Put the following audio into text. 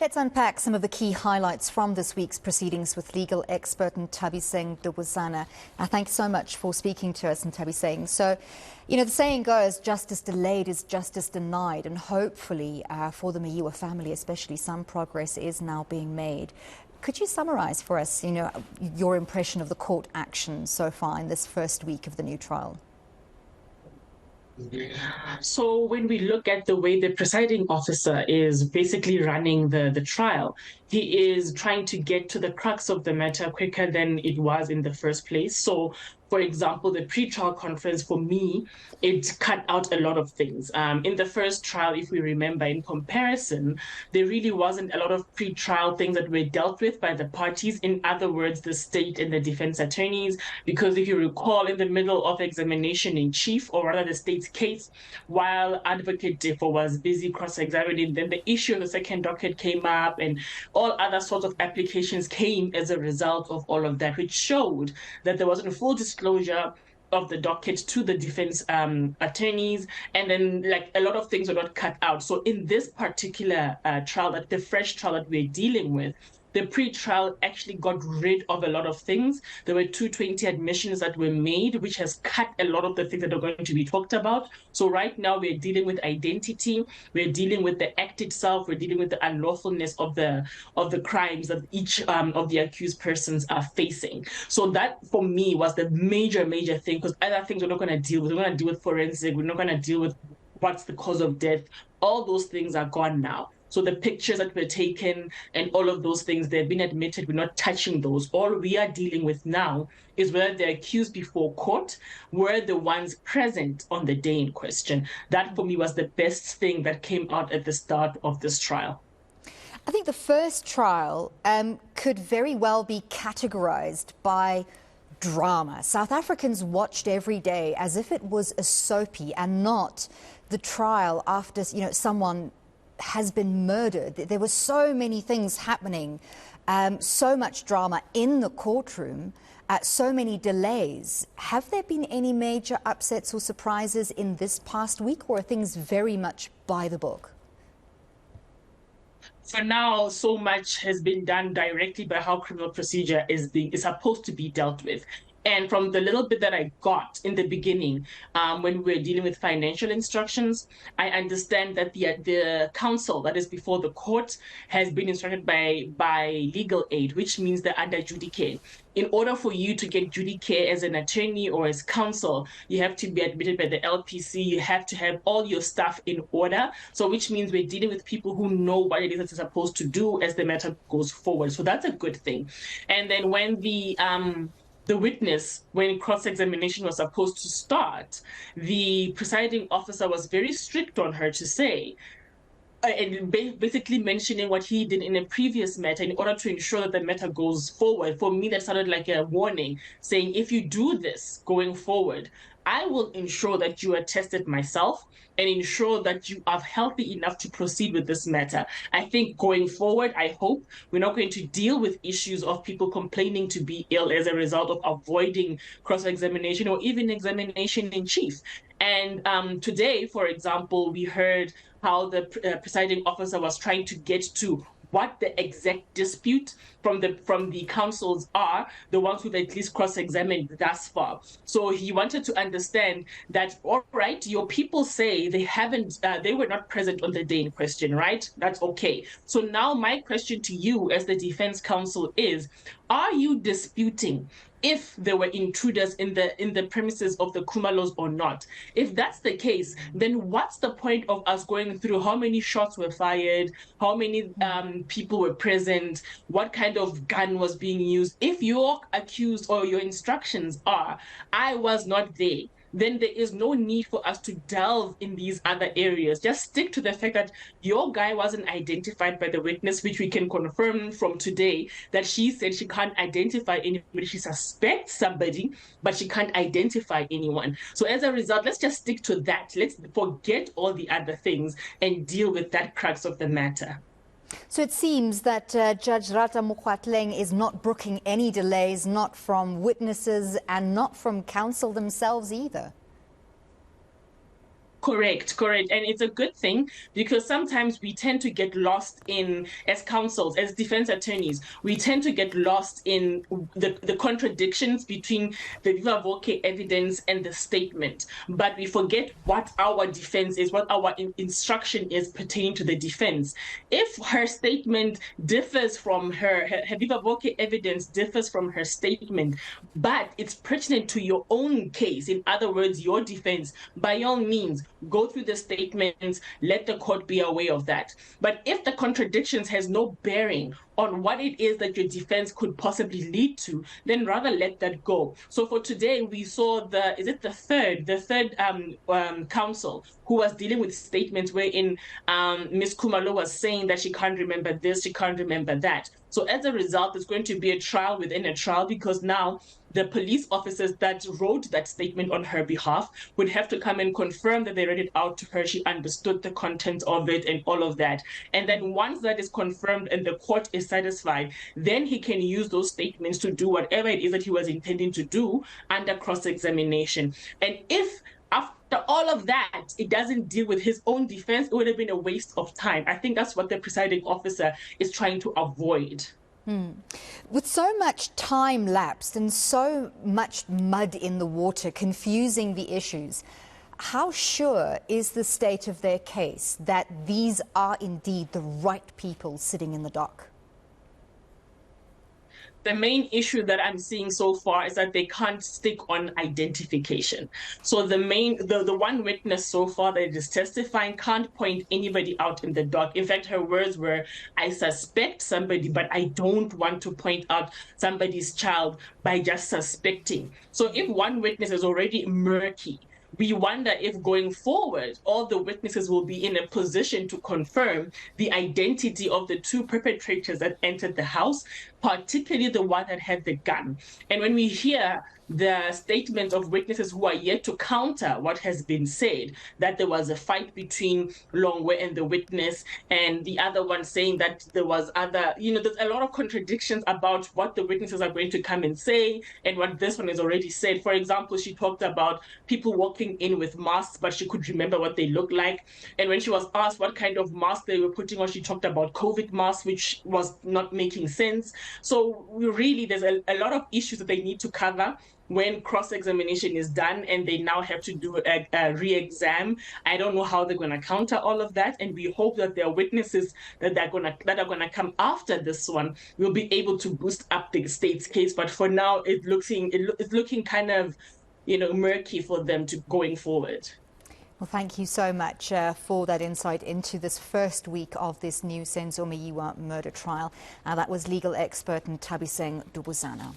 Let's unpack some of the key highlights from this week's proceedings with legal expert Nthabiseng Dubazana. Thanks so much for speaking to us, Nthabiseng. So, the saying goes, justice delayed is justice denied, and hopefully for the Meyiwa family especially, some progress is now being made. Could you summarize for us, your impression of the court action so far in this first week of the new trial? So when we look at the way the presiding officer is basically running the trial, he is trying to get to the crux of the matter quicker than it was in the first place. So, for example, the pre-trial conference, for me, it cut out a lot of things. In the first trial, if we remember, in comparison, there really wasn't a lot of pre-trial things that were dealt with by the parties. In other words, the state and the defense attorneys, because if you recall, in the middle of examination in chief, or rather the state's case, while Advocate Defo was busy cross-examining, then the issue of the second docket came up, and all other sorts of applications came as a result of all of that, which showed that there wasn't a full disclosure of the docket to the defense attorneys, and then a lot of things were not cut out. So in this particular trial, the fresh trial that we're dealing with, the pre-trial actually got rid of a lot of things. There were 220 admissions that were made, which has cut a lot of the things that are going to be talked about. So right now we're dealing with identity, we're dealing with the act itself, we're dealing with the unlawfulness of the crimes that each of the accused persons are facing. So that, for me, was the major thing, because other things we're not going to deal with. We're going to deal with forensic, we're not going to deal with what's the cause of death. All those things are gone now. So the pictures that were taken and all of those things, they've been admitted, we're not touching those. All we are dealing with now is whether the accused before court were the ones present on the day in question. That, for me, was the best thing that came out at the start of this trial. I think the first trial could very well be categorized by drama. South Africans watched every day as if it was a soapy and not the trial after, someone has been murdered. There were so many things happening, so much drama in the courtroom, so many delays. Have there been any major upsets or surprises in this past week, or are things very much by the book? For now, so much has been done directly by how criminal procedure is supposed to be dealt with. And from the little bit that I got in the beginning, when we were dealing with financial instructions, I understand that the counsel that is before the court has been instructed by legal aid, which means they're under judice. In order for you to get judice as an attorney or as counsel, you have to be admitted by the LPC. You have to have all your stuff in order. So which means we're dealing with people who know what it is that they're supposed to do as the matter goes forward. So that's a good thing. And then when the witness, when cross-examination was supposed to start, the presiding officer was very strict on her to say, and basically mentioning what he did in a previous matter in order to ensure that the matter goes forward. For me, that sounded like a warning, saying, if you do this going forward, I will ensure that you are tested myself and ensure that you are healthy enough to proceed with this matter. I think going forward, I hope we're not going to deal with issues of people complaining to be ill as a result of avoiding cross-examination or even examination in chief. And today, for example, we heard how the presiding officer was trying to get to what the exact dispute from the counsels are, the ones who've at least cross-examined thus far. So he wanted to understand that, all right, your people say they were not present on the day in question, right? That's okay. So now my question to you as the defense counsel is, are you disputing if there were intruders in the premises of the Kumalos or not? If that's the case, then what's the point of us going through how many shots were fired, how many people were present, what kind of gun was being used? If your accused or your instructions are, I was not there, then there is no need for us to delve in these other areas. Just stick to the fact that your guy wasn't identified by the witness, which we can confirm from today, that she said she can't identify anybody. She suspects somebody, but she can't identify anyone. So as a result, let's just stick to that. Let's forget all the other things and deal with that crux of the matter. So it seems that Judge Ratha Mokgoatlheng is not brooking any delays, not from witnesses and not from counsel themselves either. Correct, correct. And it's a good thing because sometimes we tend to get lost in, as counsels, as defense attorneys, we tend to get lost in the contradictions between the viva voce evidence and the statement. But we forget what our defense is, what our instruction is pertaining to the defense. If her statement differs from her viva voce evidence differs from her statement, but it's pertinent to your own case, in other words, your defense, by all means, go through the statements, let the court be aware of that. But if the contradictions has no bearing on what it is that your defense could possibly lead to, then rather let that go. So for today, we saw the third counsel who was dealing with statements wherein Ms. Khumalo was saying that she can't remember this, she can't remember that. So as a result, there's going to be a trial within a trial because now the police officers that wrote that statement on her behalf would have to come and confirm that they read it out to her, she understood the content of it and all of that. And then once that is confirmed and the court is satisfied, then he can use those statements to do whatever it is that he was intending to do under cross-examination. And if after all of that, it doesn't deal with his own defense, it would have been a waste of time. I think that's what the presiding officer is trying to avoid. With so much time lapsed and so much mud in the water confusing the issues, how sure is the state of their case that these are indeed the right people sitting in the dock? The main issue that I'm seeing so far is that they can't stick on identification. So the one witness so far that is testifying can't point anybody out in the dock. In fact, her words were, I suspect somebody, but I don't want to point out somebody's child by just suspecting. So if one witness is already murky, we wonder if going forward, all the witnesses will be in a position to confirm the identity of the two perpetrators that entered the house, particularly the one that had the gun. And when we hear the statement of witnesses who are yet to counter what has been said, that there was a fight between Longwe and the witness, and the other one saying that there was other, there's a lot of contradictions about what the witnesses are going to come and say and what this one has already said. For example, she talked about people walking in with masks, but she could remember what they looked like. And when she was asked what kind of mask they were putting on, she talked about COVID masks, which was not making sense. So there's a lot of issues that they need to cover when cross-examination is done and they now have to do a re-exam. I don't know how they're going to counter all of that, and we hope that their witnesses that are going to come after this one will be able to boost up the state's case. But for now, it's looking kind of murky for them to going forward. Well, thank you so much for that insight into this first week of this new Senzo Meyiwa murder trial. That was legal expert Nthabiseng Dubazana.